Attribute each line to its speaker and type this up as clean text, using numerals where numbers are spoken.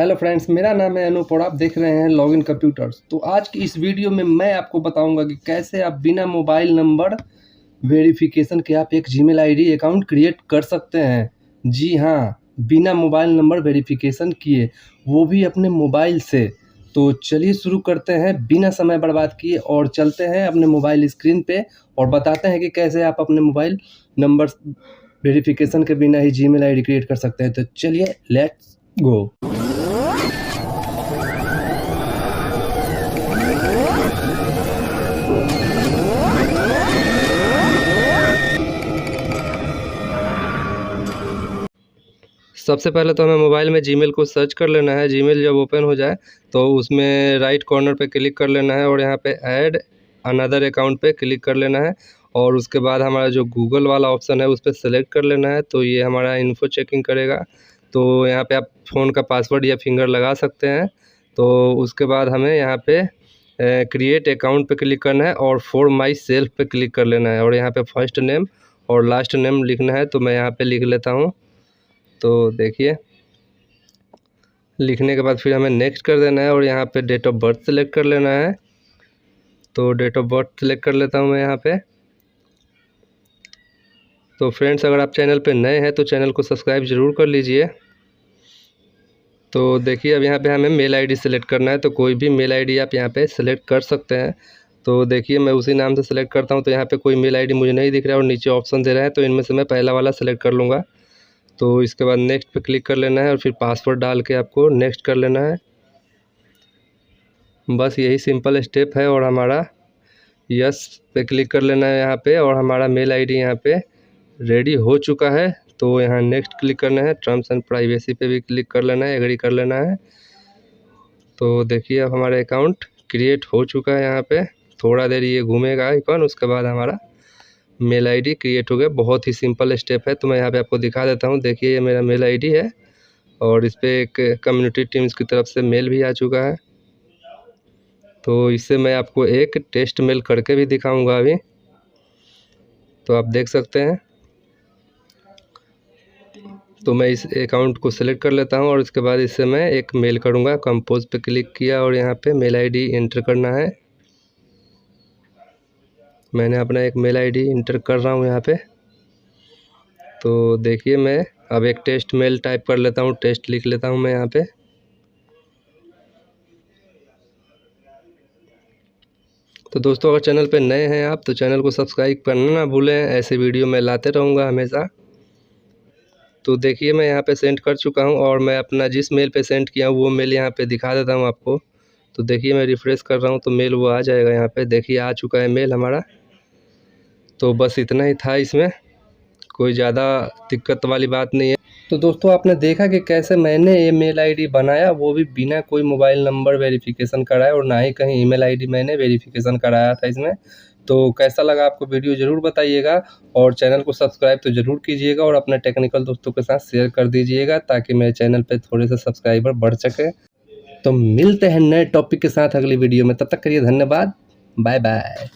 Speaker 1: Hello friends, मेरा नाम है अनूप और आप देख रहे हैं लॉगिन कंप्यूटर्स। तो आज की इस वीडियो में मैं आपको बताऊंगा कि कैसे आप बिना मोबाइल नंबर वेरिफिकेशन के आप एक जीमेल आईडी अकाउंट क्रिएट कर सकते हैं। जी हाँ, बिना मोबाइल नंबर वेरिफिकेशन किए, वो भी अपने मोबाइल से। तो चलिए शुरू करते हैं बिना समय बर्बाद किए और चलते हैं अपने मोबाइल स्क्रीन पे और बताते हैं कि कैसे आप अपने मोबाइल नंबर वेरिफिकेशन के बिना ही जीमेल आईडी क्रिएट कर सकते हैं। तो चलिए लेट्स गो। सबसे पहले तो हमें मोबाइल में जीमेल को सर्च कर लेना है। जीमेल जब ओपन हो जाए तो उसमें राइट कॉर्नर पे क्लिक कर लेना है और यहाँ पे ऐड अनदर अकाउंट पे क्लिक कर लेना है और उसके बाद हमारा जो गूगल वाला ऑप्शन है उस पर सेलेक्ट कर लेना है। तो ये हमारा इन्फो चेकिंग करेगा। तो यहाँ पे आप फ़ोन का पासवर्ड या फिंगर लगा सकते हैं। तो उसके बाद हमें यहाँ पे क्रिएट अकाउंट पे क्लिक करना है और फॉर माई सेल्फ पे क्लिक कर लेना है और यहाँ पे फर्स्ट नेम और लास्ट नेम लिखना है। तो मैं यहाँ पे लिख लेता हूँ। तो देखिए, लिखने के बाद फिर हमें नेक्स्ट कर देना है और यहाँ पे डेट ऑफ बर्थ सेलेक्ट कर लेना है। तो डेट ऑफ बर्थ सेलेक्ट कर लेता हूँ मैं यहाँ पे। तो फ्रेंड्स, अगर आप चैनल पे नए हैं तो चैनल को सब्सक्राइब ज़रूर कर लीजिए। तो देखिए, अब यहाँ पे हमें मेल आईडी सेलेक्ट करना है। तो कोई भी मेल आईडी आप यहाँ पे सेलेक्ट कर सकते हैं। तो देखिए, मैं उसी नाम से सेलेक्ट करता हूँ। तो यहाँ पे कोई मेल आईडी मुझे नहीं दिख रहा है और नीचे ऑप्शन दे रहा है, तो इनमें से मैं पहला वाला सेलेक्ट कर लूँगा। तो इसके बाद नेक्स्ट पे क्लिक कर लेना है और फिर पासवर्ड डाल के आपको नेक्स्ट कर लेना है। बस यही सिंपल स्टेप है और हमारा यस पे क्लिक कर लेना है यहाँ पे और हमारा मेल आईडी यहाँ पे रेडी हो चुका है। तो यहाँ नेक्स्ट क्लिक करना है, टर्म्स एंड प्राइवेसी पे भी क्लिक कर लेना है, एग्री कर लेना है। तो देखिए, अब हमारा अकाउंट क्रिएट हो चुका है। यहाँ पे थोड़ा देर ये घूमेगा आइकॉन, उसके बाद हमारा मेल आईडी क्रिएट हो गया। बहुत ही सिंपल स्टेप है। तो मैं यहाँ पे आपको दिखा देता हूँ। देखिए, ये मेरा मेल आईडी है और इस पर एक कम्युनिटी टीम्स की तरफ से मेल भी आ चुका है। तो इससे मैं आपको एक टेस्ट मेल करके भी दिखाऊंगा अभी। तो आप देख सकते हैं। तो मैं इस अकाउंट को सिलेक्ट कर लेता हूं और इसके बाद इससे मैं एक मेल करूंगा। कंपोज पे क्लिक किया और यहाँ पे मेल आईडी इंटर करना है। मैंने अपना एक मेल आईडी इंटर कर रहा हूँ यहाँ पे। तो देखिए, मैं अब एक टेस्ट मेल टाइप कर लेता हूँ, टेस्ट लिख लेता हूँ मैं यहाँ पे। तो दोस्तों, अगर चैनल पे नए हैं आप तो चैनल को सब्सक्राइब करना ना भूलें। ऐसे वीडियो मैं लाते रहूँगा हमेशा। तो देखिए, मैं यहाँ पे सेंड कर चुका हूँ और मैं अपना जिस मेल पे सेंड किया हूँ वो मेल यहाँ पे दिखा देता हूँ आपको। तो देखिए, मैं रिफ़्रेश कर रहा हूँ तो मेल वो आ जाएगा यहाँ पे। देखिए, आ चुका है मेल हमारा। तो बस इतना ही था इसमें, कोई ज़्यादा दिक्कत वाली बात नहीं है। तो दोस्तों, आपने देखा कि कैसे मैंने ये मेल आईडी बनाया, वो भी बिना कोई मोबाइल नंबर वेरिफिकेशन कराए और ना ही कहीं ईमेल आईडी मैंने वेरिफिकेशन कराया था इसमें। तो कैसा लगा आपको वीडियो ज़रूर बताइएगा और चैनल को सब्सक्राइब तो ज़रूर कीजिएगा और अपने टेक्निकल दोस्तों के साथ शेयर कर दीजिएगा ताकि मेरे चैनल पे थोड़े से सब्सक्राइबर बढ़ सके। तो मिलते हैं नए टॉपिक के साथ अगली वीडियो में। तब तक के लिए धन्यवाद। Bye bye.